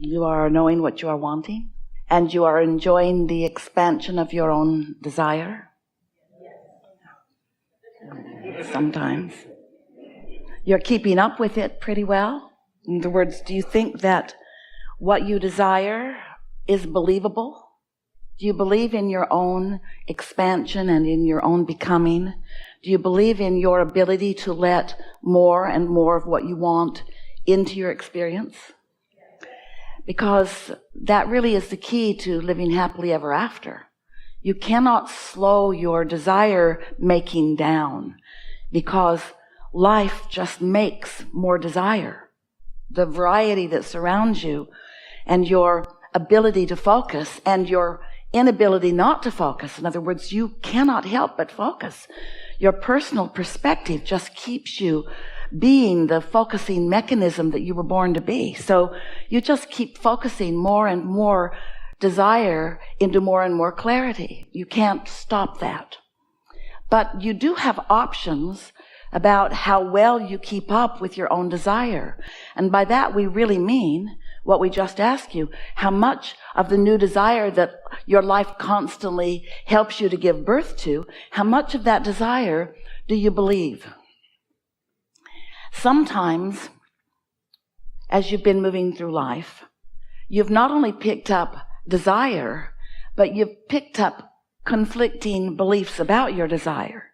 You are knowing what you are wanting, and you are enjoying the expansion of your own desire. Sometimes. You're keeping up with it pretty well. In other words, do you think that what you desire is believable? Do you believe in your own expansion and in your own becoming? Do you believe in your ability to let more and more of what you want into your experience? Because that really is the key to living happily ever after. You cannot slow your desire making down, because life just makes more desire. The variety that surrounds you and your ability to focus and your inability not to focus. In other words, you cannot help but focus. Your personal perspective just keeps you being the focusing mechanism that you were born to be. So you just keep focusing more and more desire into more and more clarity. You can't stop that. But you do have options about how well you keep up with your own desire. And by that we really mean what we just asked you. How much of the new desire that your life constantly helps you to give birth to, how much of that desire do you believe? Sometimes, as you've been moving through life, you've not only picked up desire, but you've picked up conflicting beliefs about your desire.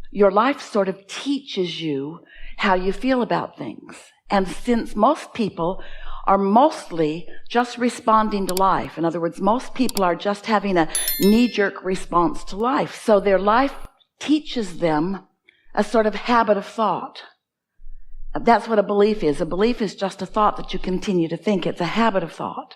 Your life sort of teaches you how you feel about things. And since most people are mostly just responding to life, in other words, most people are just having a knee-jerk response to life, so their life teaches them a sort of habit of thought. That's what a belief is. A belief is just a thought that you continue to think. It's a habit of thought.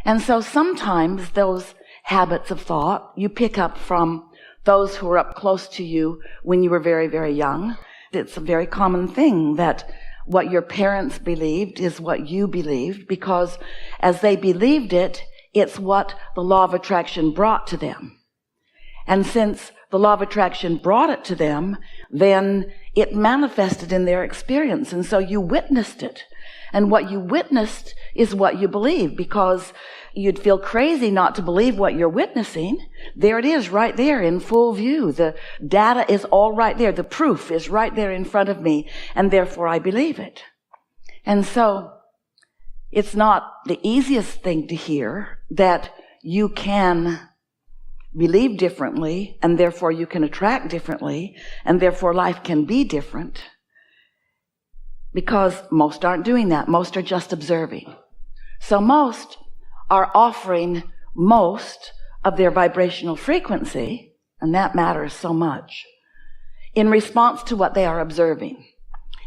And so sometimes those habits of thought you pick up from those who were up close to you when you were very, very young. It's a very common thing that what your parents believed is what you believed, because as they believed it, it's what the law of attraction brought to them. And since the law of attraction brought it to them, then it manifested in their experience. And so you witnessed it. And what you witnessed is what you believe, because you'd feel crazy not to believe what you're witnessing. There it is right there in full view. The data is all right there. The proof is right there in front of me, and therefore I believe it. And so it's not the easiest thing to hear that you can believe differently, and therefore you can attract differently, and therefore life can be different. Because most aren't doing that. Most are just observing. So most are offering most of their vibrational frequency, and that matters so much, in response to what they are observing.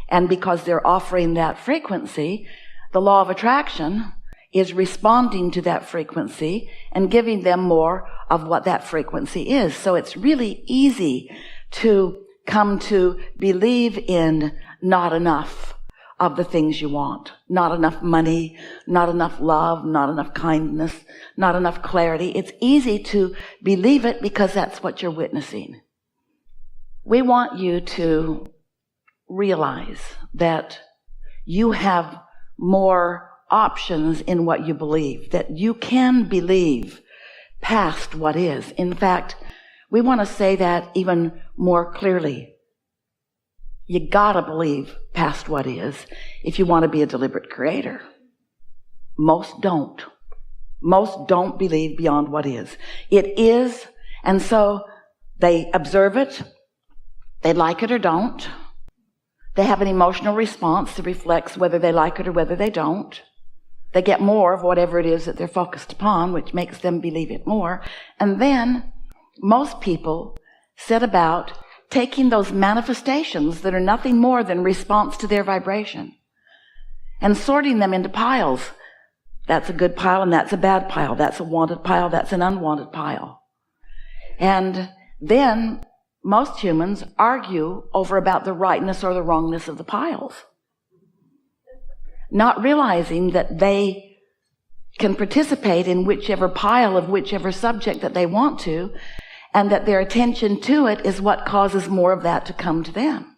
And because they're offering that frequency, the law of attraction is responding to that frequency and giving them more of what that frequency is. So it's really easy to come to believe in not enough of the things you want. Not enough money, not enough love, not enough kindness, not enough clarity. It's easy to believe it because that's what you're witnessing. We want you to realize that you have more options in what you believe, that you can believe past what is. In fact, we want to say that even more clearly. You gotta believe past what is if you want to be a deliberate creator. Most don't. Most don't believe beyond what is. It is, and so they observe it. They like it or don't. They have an emotional response that reflects whether they like it or whether they don't. They get more of whatever it is that they're focused upon, which makes them believe it more. And then most people set about taking those manifestations that are nothing more than response to their vibration and sorting them into piles. That's a good pile and that's a bad pile. That's a wanted pile. That's an unwanted pile. And then most humans argue over about the rightness or the wrongness of the piles, not realizing that they can participate in whichever pile of whichever subject that they want to, and that their attention to it is what causes more of that to come to them.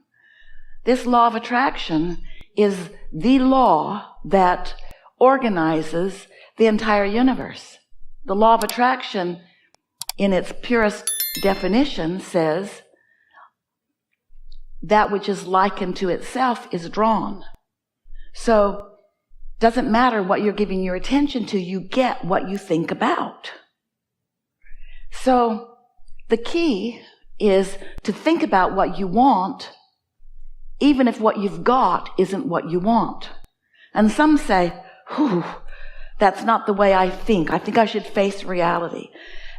This law of attraction is the law that organizes the entire universe. The law of attraction, in its purest definition, says that which is likened to itself is drawn. So, doesn't matter what you're giving your attention to, you get what you think about. So, the key is to think about what you want, even if what you've got isn't what you want. And some say, that's not the way I think. I think I should face reality.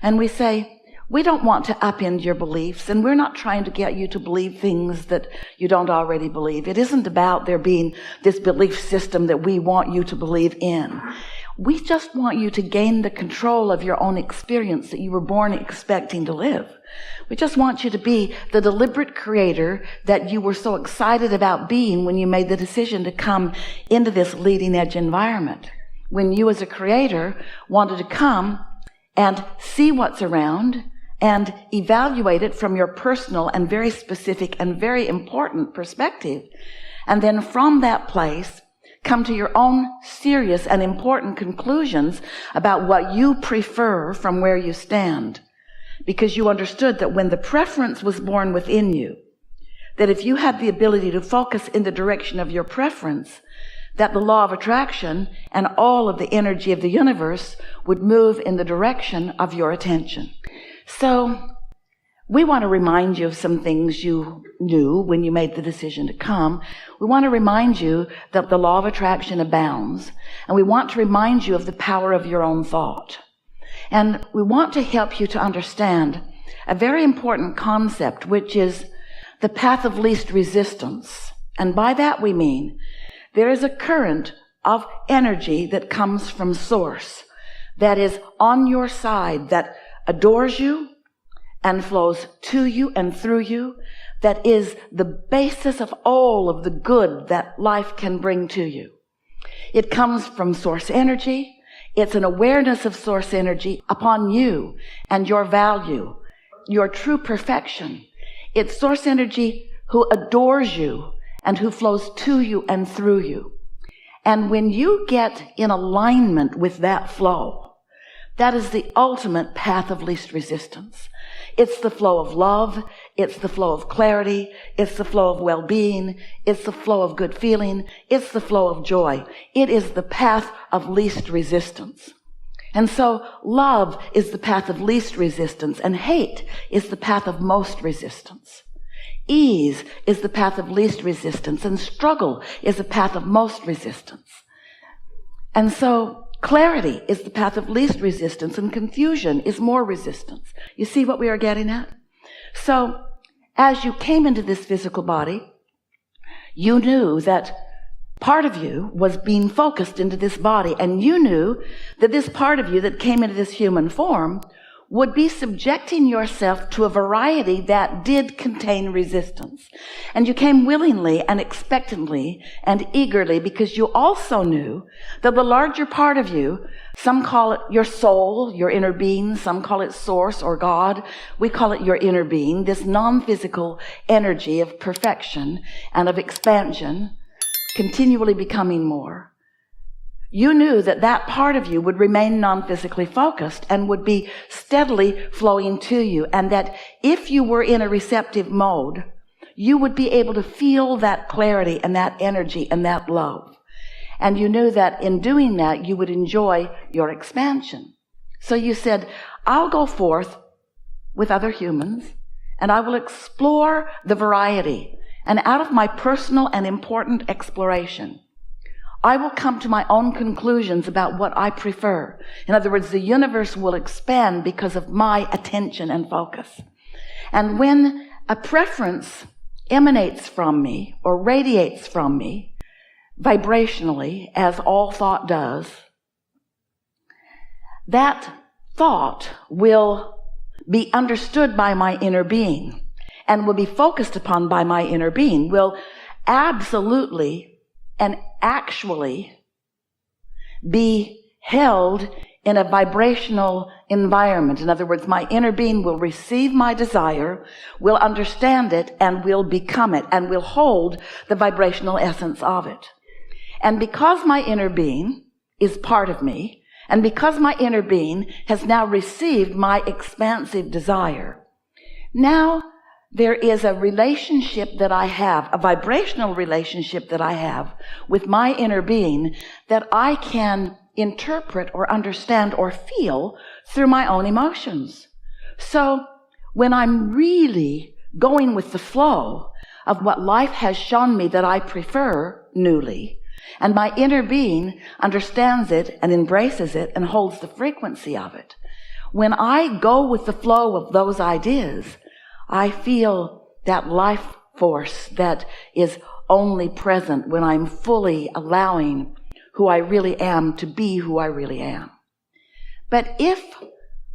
And we say, we don't want to upend your beliefs, and we're not trying to get you to believe things that you don't already believe. It isn't about there being this belief system that we want you to believe in. We just want you to gain the control of your own experience that you were born expecting to live. We just want you to be the deliberate creator that you were so excited about being when you made the decision to come into this leading edge environment. When you as a creator wanted to come and see what's around and evaluate it from your personal and very specific and very important perspective. And then from that place, come to your own serious and important conclusions about what you prefer from where you stand. Because you understood that when the preference was born within you, that if you had the ability to focus in the direction of your preference, that the law of attraction and all of the energy of the universe would move in the direction of your attention. So, we want to remind you of some things you knew when you made the decision to come. We want to remind you that the law of attraction abounds, and we want to remind you of the power of your own thought. And we want to help you to understand a very important concept, which is the path of least resistance. And by that we mean there is a current of energy that comes from source, that is on your side, that adores you and flows to you and through you, that is the basis of all of the good that life can bring to you. It comes from source energy. It's an awareness of source energy upon you and your value, your true perfection. It's source energy who adores you and who flows to you and through you. And when you get in alignment with that flow, that is the ultimate path of least resistance. It's the flow of love. It's the flow of clarity. It's the flow of well-being. It's the flow of good feeling. It's the flow of joy. It is the path of least resistance. And so love is the path of least resistance, and hate is the path of most resistance. Ease is the path of least resistance, and struggle is the path of most resistance. And so clarity is the path of least resistance, and confusion is more resistance. You see what we are getting at? So, as you came into this physical body, you knew that part of you was being focused into this body, and you knew that this part of you that came into this human form would be subjecting yourself to a variety that did contain resistance. And you came willingly and expectantly and eagerly because you also knew that the larger part of you, some call it your soul, your inner being, some call it source or God. We call it your inner being, this non-physical energy of perfection and of expansion, continually becoming more. You knew that that part of you would remain non-physically focused and would be steadily flowing to you, and that if you were in a receptive mode, you would be able to feel that clarity and that energy and that love. And you knew that in doing that, you would enjoy your expansion. So you said, I'll go forth with other humans, and I will explore the variety. And out of my personal and important exploration, I will come to my own conclusions about what I prefer. In other words, the universe will expand because of my attention and focus. And when a preference emanates from me or radiates from me vibrationally, as all thought does, that thought will be understood by my inner being and will be focused upon by my inner being, will absolutely and actually be held in a vibrational environment. In other words, my inner being will receive my desire, will understand it, and will become it, and will hold the vibrational essence of it. And because my inner being is part of me, and because my inner being has now received my expansive desire, now there is a relationship that I have, a vibrational relationship that I have with my inner being that I can interpret or understand or feel through my own emotions. So when I'm really going with the flow of what life has shown me that I prefer newly, and my inner being understands it and embraces it and holds the frequency of it, when I go with the flow of those ideas, I feel that life force that is only present when I'm fully allowing who I really am to be who I really am. But if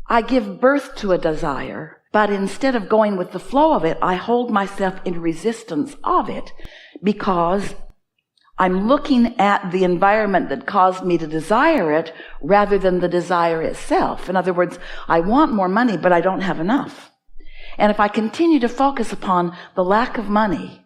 I give birth to a desire, but instead of going with the flow of it, I hold myself in resistance of it because I'm looking at the environment that caused me to desire it rather than the desire itself. In other words, I want more money, but I don't have enough. And if I continue to focus upon the lack of money,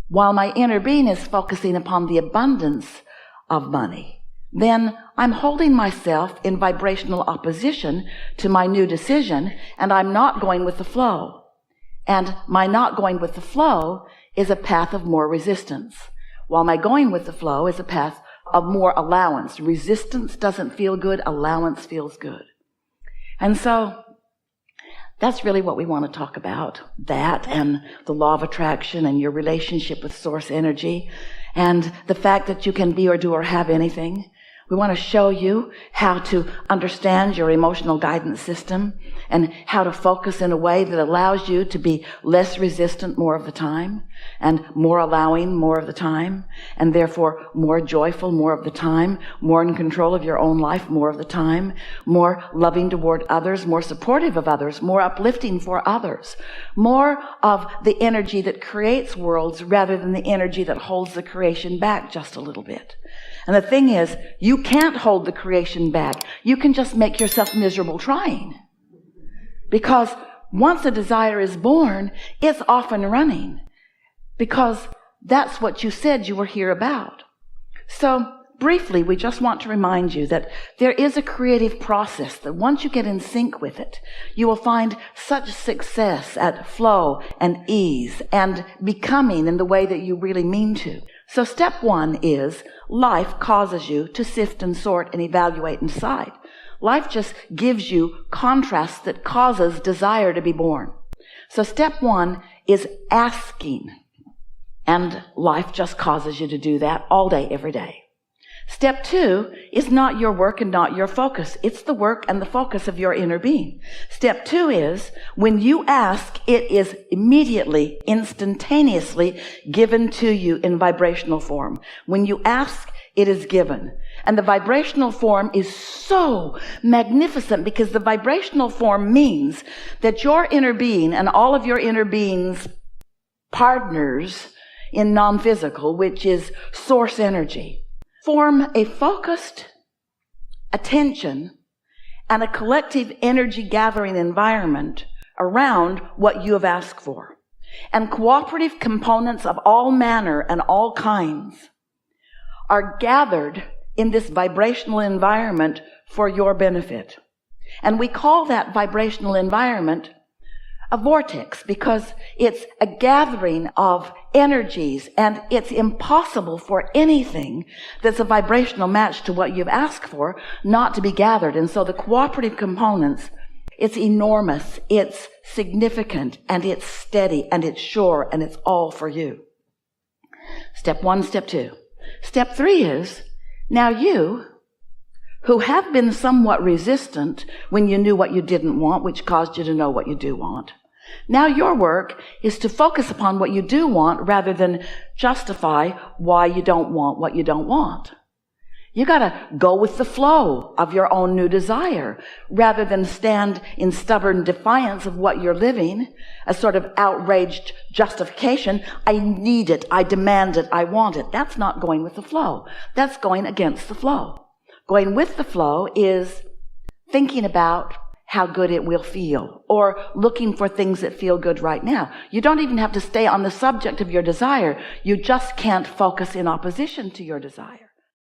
while my inner being is focusing upon the abundance of money, then I'm holding myself in vibrational opposition to my new decision, and I'm not going with the flow. And my not going with the flow is a path of more resistance, while my going with the flow is a path of more allowance. Resistance doesn't feel good, allowance feels good. And so that's really what we want to talk about, that and the law of attraction and your relationship with source energy and the fact that you can be or do or have anything. We want to show you how to understand your emotional guidance system and how to focus in a way that allows you to be less resistant more of the time and more allowing more of the time and therefore more joyful more of the time, more in control of your own life more of the time, more loving toward others, more supportive of others, more uplifting for others, more of the energy that creates worlds rather than the energy that holds the creation back just a little bit. And the thing is, you can't hold the creation back. You can just make yourself miserable trying. Because once a desire is born, it's off and running. Because that's what you said you were here about. So briefly, we just want to remind you that there is a creative process that once you get in sync with it, you will find such success at flow and ease and becoming in the way that you really mean to. So step one is life causes you to sift and sort and evaluate and decide. Life just gives you contrasts that causes desire to be born. So step one is asking. And life just causes you to do that all day, every day. Step two is not your work and not your focus. It's the work and the focus of your inner being. Step two is when you ask, it is immediately, instantaneously given to you in vibrational form. When you ask, it is given. And the vibrational form is so magnificent because the vibrational form means that your inner being and all of your inner being's partners in non-physical, which is source energy, form a focused attention and a collective energy gathering environment around what you have asked for. And cooperative components of all manner and all kinds are gathered in this vibrational environment for your benefit. And we call that vibrational environment a vortex because it's a gathering of energies, and it's impossible for anything that's a vibrational match to what you've asked for not to be gathered. And so the cooperative components, it's enormous, it's significant, and it's steady, and it's sure, and it's all for you. Step one, step two. Step three is, now you, who have been somewhat resistant when you knew what you didn't want, which caused you to know what you do want, now your work is to focus upon what you do want rather than justify why you don't want what you don't want. You gotta go with the flow of your own new desire rather than stand in stubborn defiance of what you're living, a sort of outraged justification. I need it, I demand it, I want it. That's not going with the flow. That's going against the flow. Going with the flow is thinking about how good it will feel, or looking for things that feel good right now. You don't even have to stay on the subject of your desire. You just can't focus in opposition to your desire.